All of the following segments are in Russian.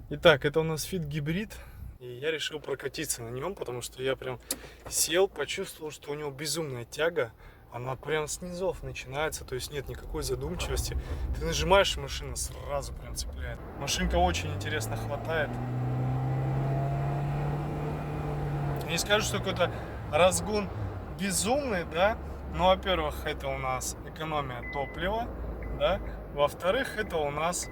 Итак, это у нас Fit гибрид, и я решил прокатиться на нем, потому что я прям сел, почувствовал, что у него безумная тяга, она прям с низов начинается, то есть нет никакой задумчивости. Ты нажимаешь, машина сразу прям цепляет. Машинка очень интересно хватает. Не скажу, что какой-то разгон безумный, да, но, во-первых, это у нас экономия топлива, да, во-вторых, это у нас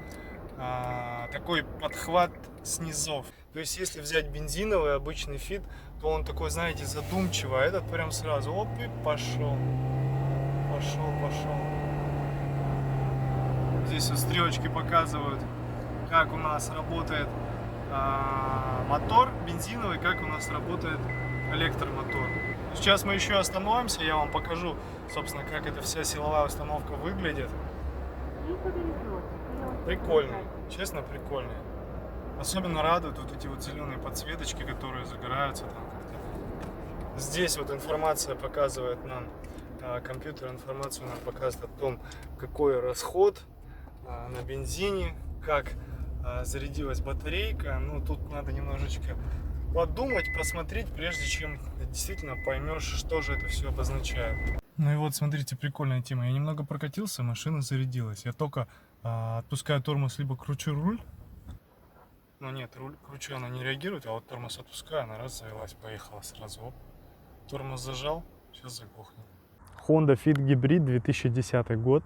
такой подхват с низов. То есть, если взять бензиновый обычный Fit, то он такой, знаете, задумчивый, а этот прям сразу, оп, и пошел. Пошел. Здесь вот стрелочки показывают, как у нас работает мотор бензиновый, как у нас работает электромотор. Сейчас мы еще остановимся, я вам покажу, собственно, как эта вся силовая установка выглядит. Прикольно, честно, прикольно. Особенно радуют вот эти вот зеленые подсветочки, которые загораются там как-то. Здесь вот информация показывает нам, компьютер информацию нам показывает о том, какой расход на бензине, как зарядилась батарейка. Ну, тут надо немножечко подумать, посмотреть, прежде чем действительно поймешь, что же это все обозначает. Ну и вот, смотрите, прикольная тема. Я немного прокатился, машина зарядилась. Я только отпускаю тормоз, либо кручу руль. Но нет, руль кручу, она не реагирует, а вот тормоз отпускаю, она раз завелась, поехала сразу. Оп. Тормоз зажал, сейчас заглохнет. Honda Fit Hybrid 2010 год.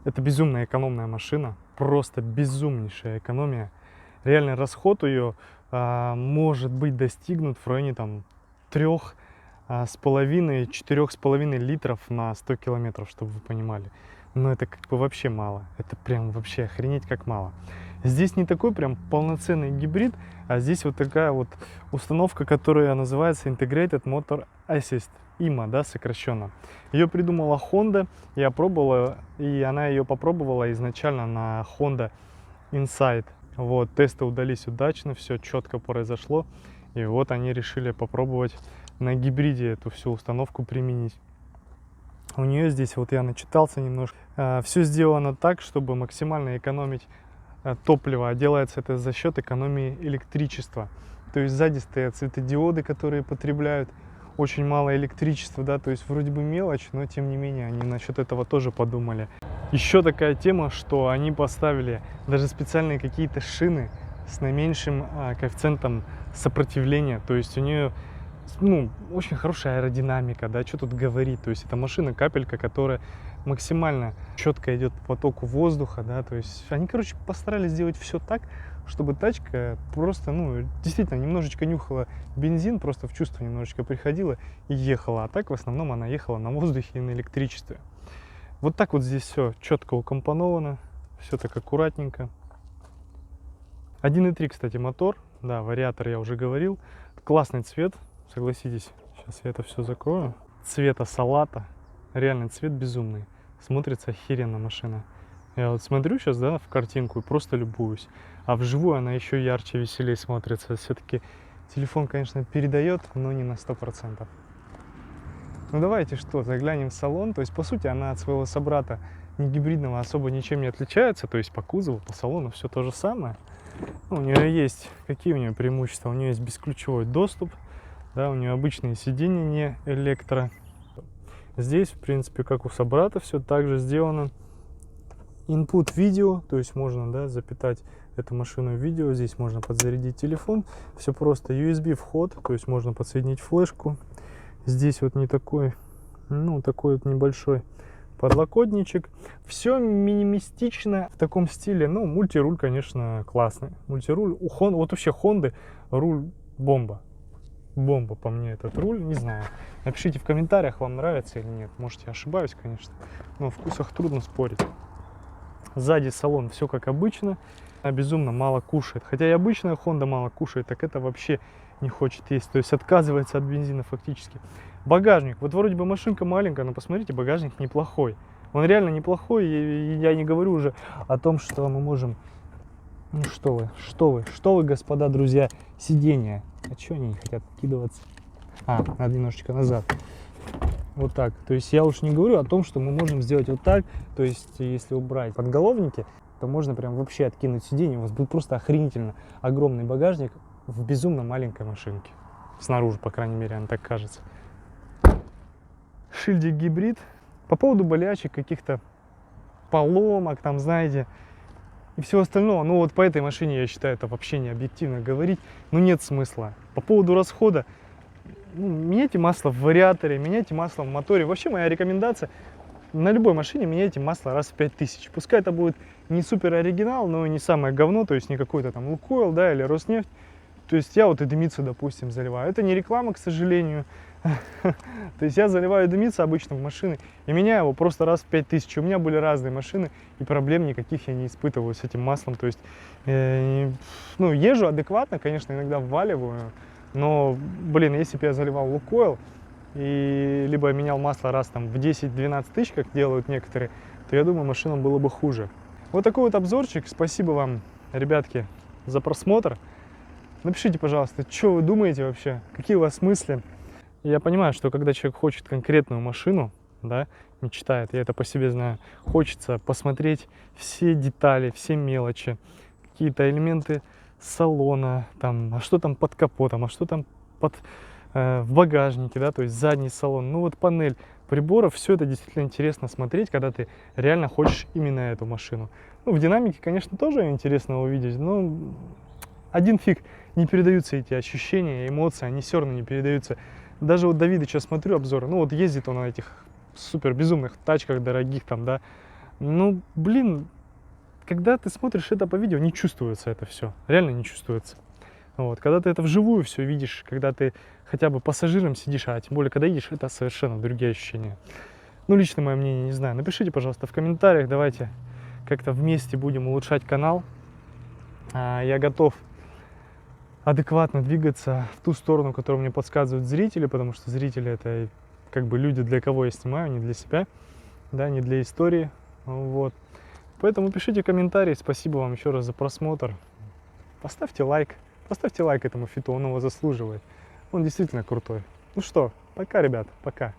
Это безумно экономная машина, просто безумнейшая экономия. Реальный расход ее может быть достигнут в районе там 3,5-4,5 литров на 100 километров, чтобы вы понимали. Но это как бы вообще мало, это прям вообще охренеть как мало. Здесь не такой прям полноценный гибрид, а здесь вот такая вот установка, которая называется Integrated Motor Assist, IMA, да, сокращенно. Ее придумала Honda, я пробовала, и она ее попробовала изначально на Honda Insight. Вот, тесты удались удачно, все четко произошло, и вот они решили попробовать на гибриде эту всю установку применить. У нее здесь, вот я начитался немножко, все сделано так, чтобы максимально экономить топливо, а делается это за счет экономии электричества. То есть сзади стоят светодиоды, которые потребляют очень мало электричества, да, то есть вроде бы мелочь, но тем не менее они насчет этого тоже подумали. Еще такая тема, что они поставили даже специальные какие-то шины с наименьшим коэффициентом сопротивления, то есть у нее, ну, очень хорошая аэродинамика, да, что тут говорить, то есть это машина-капелька, которая максимально четко идет по потоку воздуха, да, то есть они, короче, постарались сделать все так, чтобы тачка просто, ну, действительно немножечко нюхала бензин, просто в чувство немножечко приходила и ехала, а так в основном она ехала на воздухе и на электричестве. Вот так вот здесь все четко укомпоновано, все так аккуратненько. 1.3, кстати, мотор, да, вариатор я уже говорил, классный цвет, согласитесь, сейчас я это все закрою, цвета салата, реально цвет безумный, смотрится охеренно машина. Я вот смотрю сейчас, да, в картинку и просто любуюсь, а вживую она еще ярче, веселее смотрится. Все-таки телефон, конечно, передает, но не на 100%. Ну давайте что, заглянем в салон. То есть, по сути, она от своего собрата не гибридного особо ничем не отличается. То есть по кузову, по салону все то же самое. Ну, у нее есть, какие у нее преимущества? У нее есть бесключевой доступ, да, у нее обычные сиденья не электро. Здесь, в принципе, как у собрата, все так же сделано. Input видео, то есть можно, да, запитать эту машину в видео. Здесь можно подзарядить телефон. Все просто. USB вход, то есть можно подсоединить флешку. Здесь вот не такой, ну, такой вот небольшой подлокотничек. Все минималистично в таком стиле. Ну, мультируль, конечно, классный. Мультируль у Honda, вот вообще Honda руль бомба. Бомба по мне этот руль, не знаю. Напишите в комментариях, вам нравится или нет. Может, я ошибаюсь, конечно, но в вкусах трудно спорить. Сзади салон все как обычно, а безумно мало кушает. Хотя и обычная Honda мало кушает, так это вообще не хочет есть. То есть отказывается от бензина фактически. Багажник. Вот вроде бы машинка маленькая, но посмотрите, багажник неплохой. Он реально неплохой, и я не говорю уже о том, что мы можем... Ну что вы, господа, друзья, сиденья. А что они не хотят откидываться? Надо немножечко назад. Вот так. То есть я уж не говорю о том, что мы можем сделать вот так. То есть если убрать подголовники, то можно прям вообще откинуть сиденье. У вас будет просто охренительно огромный багажник в безумно маленькой машинке. Снаружи, по крайней мере, она так кажется. Шильдик гибрид. По поводу болячек, каких-то поломок, там, знаете, и всего остального. Ну вот по этой машине, я считаю, это вообще не объективно говорить. Ну нет смысла. По поводу расхода, ну, меняйте масло в вариаторе, меняйте масло в моторе. Вообще моя рекомендация: на любой машине меняйте масло раз в 5000. Пускай это будет не супер оригинал, но и не самое говно, то есть не какой-то там Лукойл, да, или Роснефть. То есть я вот Эдемицу, допустим, заливаю. Это не реклама, к сожалению. То есть я заливаю Эдемицу обычно в машины и меняю его просто раз в 5000. У меня были разные машины, и проблем никаких я не испытываю с этим маслом. То есть, ну, езжу адекватно, конечно, иногда вваливаю. Но, блин, если бы я заливал Лукойл, и либо менял масло раз там в 10-12 тысяч, как делают некоторые, то я думаю, машинам было бы хуже. Вот такой вот обзорчик. Спасибо вам, ребятки, за просмотр. Напишите, пожалуйста, что вы думаете вообще, какие у вас мысли. Я понимаю, что когда человек хочет конкретную машину, да, мечтает, я это по себе знаю, хочется посмотреть все детали, все мелочи, какие-то элементы салона, там, а что там под капотом, а что там в багажнике, да, то есть задний салон, ну вот панель приборов, все это действительно интересно смотреть, когда ты реально хочешь именно эту машину. Ну, в динамике, конечно, тоже интересно увидеть, но один фиг не передаются эти ощущения, эмоции, они все равно не передаются. Даже вот Давида сейчас смотрю обзоры, ну вот ездит он на этих супер безумных тачках дорогих там, да, ну, блин, когда ты смотришь это по видео, не чувствуется это все, реально не чувствуется. Вот, когда ты это вживую все видишь, когда ты хотя бы пассажиром сидишь, а тем более когда едешь, это совершенно другие ощущения. Ну, лично мое мнение, не знаю. Напишите, пожалуйста, в комментариях, давайте как-то вместе будем улучшать канал. Я готов адекватно двигаться в ту сторону, которую мне подсказывают зрители, потому что зрители — это как бы люди, для кого я снимаю, не для себя, да, не для истории, вот. Поэтому пишите комментарии, спасибо вам еще раз за просмотр, поставьте лайк этому фиту, он его заслуживает, он действительно крутой. Ну что, пока, ребят, пока.